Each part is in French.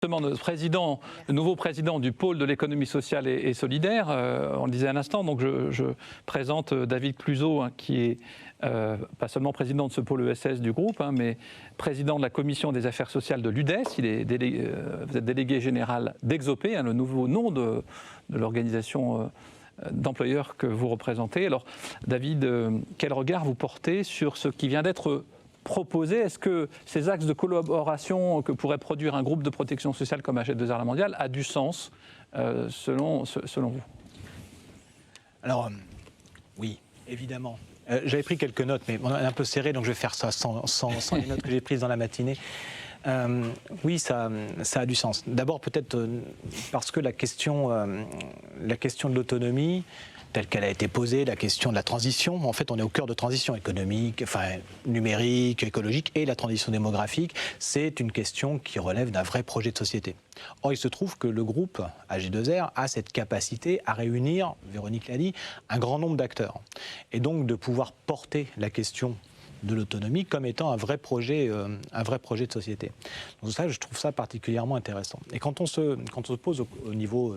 Justement, le nouveau président du pôle de l'économie sociale et solidaire, on le disait à l'instant, donc je présente David Cluzot, hein, qui est pas seulement président de ce pôle ESS du groupe, hein, mais président de la commission des affaires sociales de l'UDES. Vous êtes délégué général d'Exopé, hein, le nouveau nom de l'organisation d'employeurs que vous représentez. Alors, David, quel regard vous portez sur ce qui vient d'être proposé? Est-ce que ces axes de collaboration que pourrait produire un groupe de protection sociale comme Hachette 2R La Mondiale a du sens selon vous? Alors, oui, évidemment. J'avais pris quelques notes, mais on est un peu serré, donc je vais faire ça sans les notes que j'ai prises dans la matinée. Oui, ça a du sens. D'abord, peut-être parce que la question de l'autonomie, telle qu'elle a été posée, la question de la transition. En fait, on est au cœur de transition économique, numérique, écologique et la transition démographique. C'est une question qui relève d'un vrai projet de société. Or, il se trouve que le groupe AG2R a cette capacité à réunir, Véronique l'a dit, un grand nombre d'acteurs. Et donc de pouvoir porter la question de l'autonomie comme étant un vrai projet de société. Donc ça, je trouve ça particulièrement intéressant. Et quand on se pose au niveau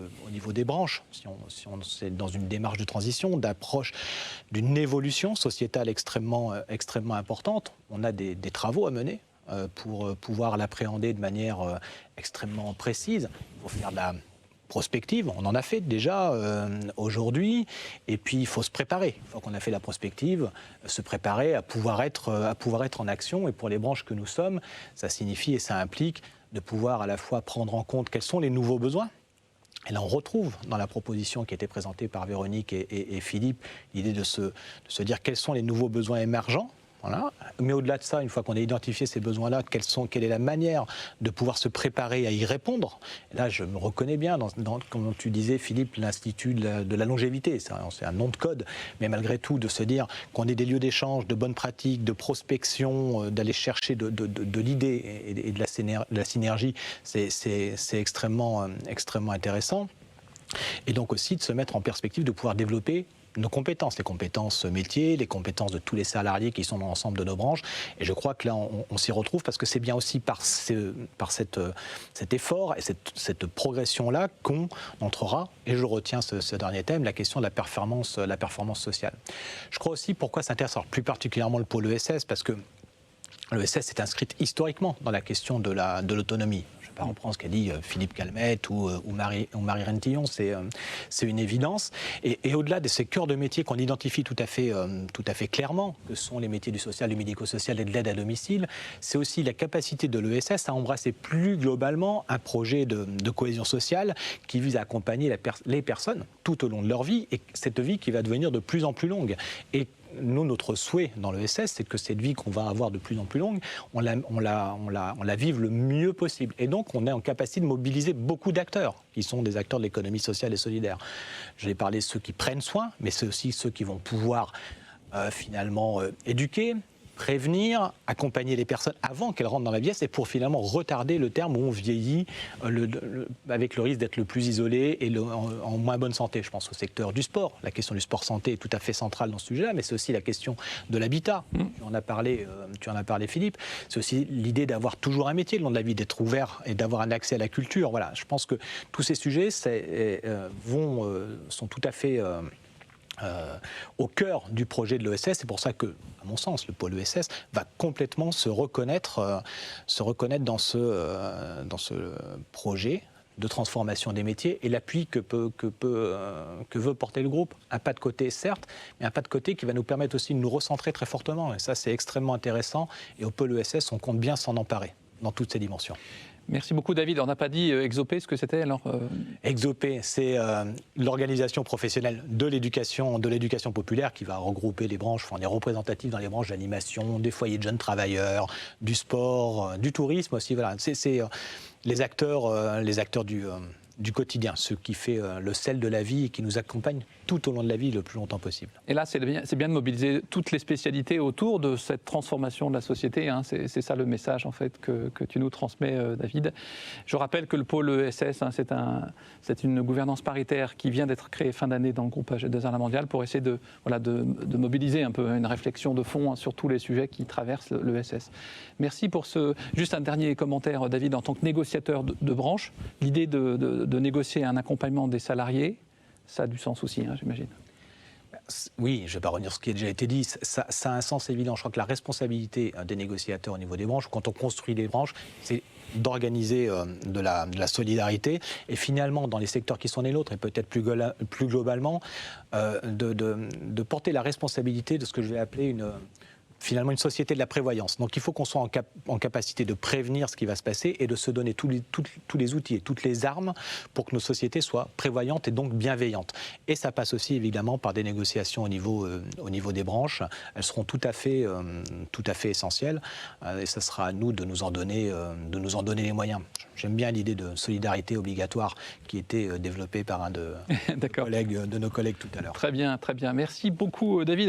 des branches, si on est dans une démarche de transition, d'approche d'une évolution sociétale extrêmement importante, on a des travaux à mener pour pouvoir l'appréhender de manière extrêmement précise. Il faut faire de la prospective, on en a fait déjà aujourd'hui, et puis il faut se préparer. Une fois qu'on a fait la prospective, se préparer à pouvoir être en action. Et pour les branches que nous sommes, ça signifie et ça implique de pouvoir à la fois prendre en compte quels sont les nouveaux besoins. Et là, on retrouve dans la proposition qui a été présentée par Véronique et Philippe l'idée de se dire quels sont les nouveaux besoins émergents. Voilà. Mais au-delà de ça, une fois qu'on a identifié ces besoins-là, quelle est la manière de pouvoir se préparer à y répondre? Et là, je me reconnais bien comme tu disais, Philippe, l'Institut de la longévité. C'est un nom de code, mais malgré tout, de se dire qu'on ait des lieux d'échange, de bonnes pratiques, de prospection, d'aller chercher de l'idée et de la synergie, c'est extrêmement intéressant. Et donc aussi de se mettre en perspective de pouvoir développer nos compétences, les compétences métiers, les compétences de tous les salariés qui sont dans l'ensemble de nos branches. Et je crois que là, on s'y retrouve parce que c'est bien aussi par cet effort et cette progression-là qu'on entrera, et je retiens ce dernier thème, la question de la performance sociale. Je crois aussi pourquoi ça intéresse plus particulièrement le pôle ESS, parce que l'ESS s'est inscrite historiquement dans la question de l'autonomie. Je ne vais pas reprendre ce qu'a dit Philippe Calmette ou Marie Rentillon, c'est une évidence. Et au-delà de ces cœurs de métiers qu'on identifie tout à fait clairement, que sont les métiers du social, du médico-social et de l'aide à domicile, c'est aussi la capacité de l'ESS à embrasser plus globalement un projet de cohésion sociale qui vise à accompagner les personnes tout au long de leur vie, et cette vie qui va devenir de plus en plus longue. Et nous, notre souhait dans l'ESS, c'est que cette vie qu'on va avoir de plus en plus longue, on la vive le mieux possible. Et donc, on est en capacité de mobiliser beaucoup d'acteurs, qui sont des acteurs de l'économie sociale et solidaire. Je vais parler de ceux qui prennent soin, mais c'est aussi ceux qui vont pouvoir finalement éduquer, prévenir, accompagner les personnes avant qu'elles rentrent dans la vieillesse, et pour finalement retarder le terme où on vieillit avec le risque d'être le plus isolé et en moins bonne santé. Je pense au secteur du sport. La question du sport santé est tout à fait centrale dans ce sujet-là, mais c'est aussi la question de l'habitat. Tu en as parlé, Philippe. C'est aussi l'idée d'avoir toujours un métier le long de la vie, d'être ouvert et d'avoir un accès à la culture. Voilà, je pense que tous ces sujets sont tout à fait au cœur du projet de l'ESS. C'est pour ça que, à mon sens, le pôle ESS va complètement se reconnaître dans ce projet de transformation des métiers et l'appui que veut porter le groupe. Un pas de côté, certes, mais un pas de côté qui va nous permettre aussi de nous recentrer très fortement. Et ça, c'est extrêmement intéressant. Et au pôle ESS, on compte bien s'en emparer dans toutes ces dimensions. Merci beaucoup, David. On n'a pas dit Exopé, ce que c'était alors Exopé, c'est l'organisation professionnelle de l'éducation populaire qui va regrouper les branches, on est représentatif dans les branches d'animation, des foyers de jeunes travailleurs, du sport, du tourisme aussi. Voilà. C'est les acteurs du quotidien, ce qui fait le sel de la vie et qui nous accompagne tout au long de la vie le plus longtemps possible. Et là, c'est bien de mobiliser toutes les spécialités autour de cette transformation de la société. Hein. C'est ça le message en fait que tu nous transmets, David. Je rappelle que le pôle ESS, hein, c'est une gouvernance paritaire qui vient d'être créée fin d'année dans le groupe AG2R La Mondiale pour essayer de mobiliser un peu une réflexion de fond, hein, sur tous les sujets qui traversent l'ESS. Merci pour ce... Juste un dernier commentaire, David, en tant que négociateur de branche, l'idée de négocier un accompagnement des salariés, ça a du sens aussi, hein, j'imagine. Oui, je ne vais pas revenir sur ce qui a déjà été dit, ça a un sens évident. Je crois que la responsabilité des négociateurs au niveau des branches, quand on construit des branches, c'est d'organiser de la solidarité et finalement, dans les secteurs qui sont les nôtres et peut-être plus globalement, de porter la responsabilité de ce que je vais appeler finalement une société de la prévoyance. Donc il faut qu'on soit en capacité de prévenir ce qui va se passer et de se donner tous les outils et toutes les armes pour que nos sociétés soient prévoyantes et donc bienveillantes. Et ça passe aussi évidemment par des négociations au niveau des branches. Elles seront tout à fait essentielles et ce sera à nous de nous en donner les moyens. J'aime bien l'idée de solidarité obligatoire qui était développée par un de nos collègues tout à l'heure. Très bien, très bien. Merci beaucoup, David.